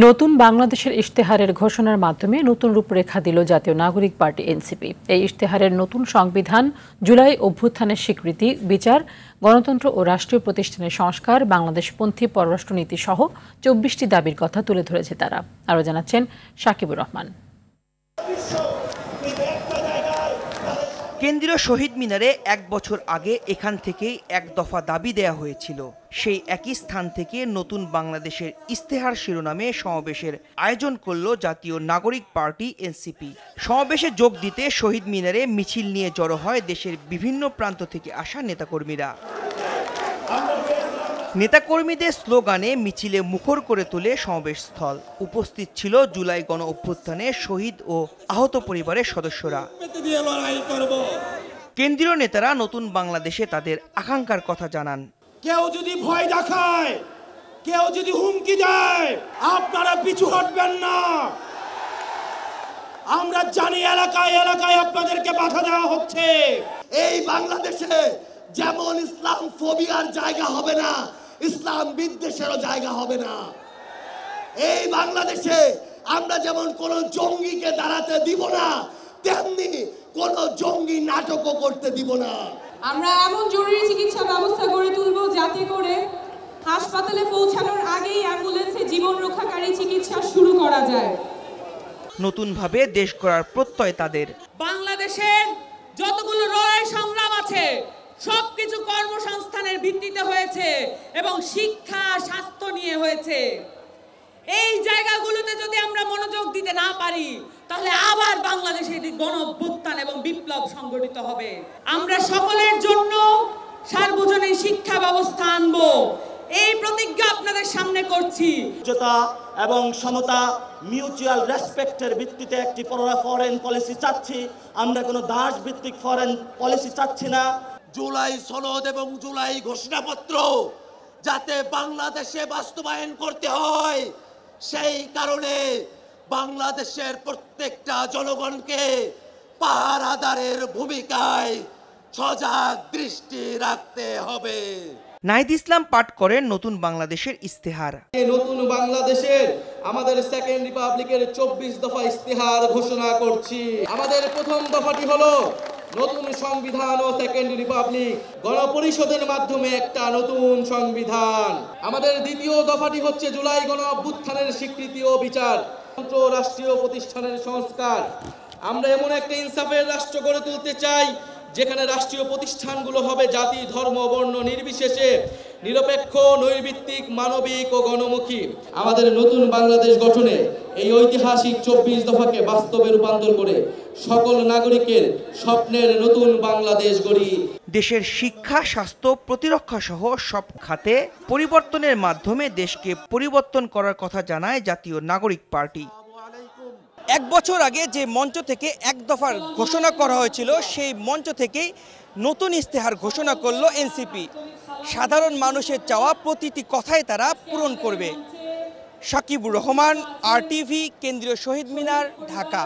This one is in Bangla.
নতুন বাংলাদেশের ইশতেহারের ঘোষণার মাধ্যমে নতুন রূপরেখা দিল জাতীয় নাগরিক পার্টি এনসিপি। এই ইশতেহারের নতুন সংবিধান, জুলাই অভ্যুত্থানের স্বীকৃতি, বিচার, গণতন্ত্র ও রাষ্ট্রীয় প্রতিষ্ঠানের সংস্কার, বাংলাদেশপন্থী পররাষ্ট্রনীতি সহ ২৪টি দাবির কথা তুলে ধরেছে তারা। আরও জানাচ্ছেন সাকিবুর রহমান। কেন্দ্রীয় শহীদ মিনারে এক বছর আগে এখান থেকেই এক দফা দাবি দেয়া হয়েছিল। সেই একই স্থান থেকে নতুন বাংলাদেশের ইশতেহার শিরোনামে সমাবেশের আয়োজন করল জাতীয় নাগরিক পার্টি এনসিপি। সমাবেশে যোগ দিতে শহীদ মিনারে মিছিল নিয়ে জড়ো হয় দেশের বিভিন্ন প্রান্ত থেকে আসা নেতাকর্মীরা। নেতাকর্মীদের স্লোগানে মিছিলে মুখর করে তোলে সমাবেশস্থল। উপস্থিত ছিল জুলাই গণ অভ্যুত্থানে শহীদ ও আহত পরিবারের সদস্যরা। কেন্দ্রীয় নেতারা নতুন বাংলাদেশে তাদের আকাঙ্ক্ষার কথা জানান। কেউ যদি ভয় দেখায়, কেউ যদি হুমকি দেয়, আপনারা পিছু হটবেন না। আমরা জানি এলাকায় এলাকায় আপনাদেরকে বাধা দেওয়া হচ্ছে। এই বাংলাদেশে যেমন ইসলাম ফোবিয়ার জায়গা হবে না, ইসলাম বিদ্বেষেরও জায়গা হবে না। এই বাংলাদেশে আমরা যেমন কোন জঙ্গিকে দাঁড়াতে দিব না, তেমনি কোন জঙ্গি নাটকও করতে দিব না। আমরা এমন জরুরি চিকিৎসা ব্যবস্থা গড়ে তুলব যাতে করে হাসপাতালে পৌঁছানোর আগেই অ্যাম্বুলেন্সে জীবন রক্ষাকারী চিকিৎসা শুরু করা যায়। নতুনভাবে দেশ গড়ার প্রত্যয় তাদের। বাংলাদেশের যতগুলো লড়াই সংগ্রাম আছে সবকিছু কর্মসংস্থানের ভিত্তিতে হয়েছে এবং শিক্ষা স্বাস্থ্য নিয়ে হয়েছে। এই জায়গাগুলোতে যদি আমরা মনোযোগ দিতে না পারি তাহলে আবার বাংলাদেশে গণ অভ্যুত্থান এবং বিপ্লব সংগঠিত হবে। আমরা সকলের জন্য সার্বজনীন শিক্ষা ব্যবস্থা আনবো, এই প্রতিজ্ঞা আপনাদের সামনে করছি। উচ্চতা এবং সমতা, মিউচুয়াল রেসপেক্টের ভিত্তিতে একটি ফরেন পলিসি চাচ্ছি। আমরা কোনো দাস ভিত্তিক ফরেন পলিসি চাচ্ছি না। জুলাই সনদ এবং জুলাই ঘোষণাপত্র যাতে বাংলাদেশে বাস্তবায়ন করতে হয়, সেই কারণে বাংলাদেশের প্রত্যেকটা জনগণকে পাহারাদারের ভূমিকায় সজাগ দৃষ্টি রাখতে হবে। নাহিদ ইসলাম পাঠ করেন নতুন বাংলাদেশের ইশতেহার। নতুন বাংলাদেশের আমাদের সেকেন্ড রিপাবলিকের ২৪ দফা ইশতেহার ঘোষণা করছি। আমাদের প্রথম দফাটি হলো নতুন সংবিধান ও সেকেন্ড রিপাবলিক, গণপরিষদের মাধ্যমে একটা নতুন সংবিধান। আমাদের দ্বিতীয় দফাটি হচ্ছে জুলাই গণ অভ্যুত্থানের স্বীকৃতি ও বিচার, রাষ্ট্রীয় প্রতিষ্ঠানের সংস্কার। আমরা এমন একটা ইনসাফের রাষ্ট্র গড়ে তুলতে চাই যেখানে রাষ্ট্রীয় প্রতিষ্ঠানগুলো হবে জাতি, ধর্ম, বর্ণ নির্বিশেষে নিরপেক্ষ, নৈর্ভিত্তিক, মানবিক ও গণমুখী। আমাদের নতুন বাংলাদেশ গঠনে এই ঐতিহাসিক ২৪ দফাকে বাস্তবে রূপান্তর করে সকল নাগরিকের স্বপ্নের নতুন বাংলাদেশ গড়ি। দেশের শিক্ষা, স্বাস্থ্য, প্রতিরক্ষা সহ সব খাতে পরিবর্তনের মাধ্যমে দেশকে পরিবর্তন করার কথা জানায় জাতীয় নাগরিক পার্টি। এক বছর আগে যে মঞ্চ থেকে এক দফার ঘোষণা করা হয়েছিল, সেই মঞ্চ থেকেই নতুন ইশতেহার ঘোষণা করল এনসিপি। সাধারণ মানুষের চাওয়া প্রতিটি কথাই তারা পূরণ করবে। সাকিবুর রহমান, RTV, কেন্দ্রীয় শহীদ মিনার, ঢাকা।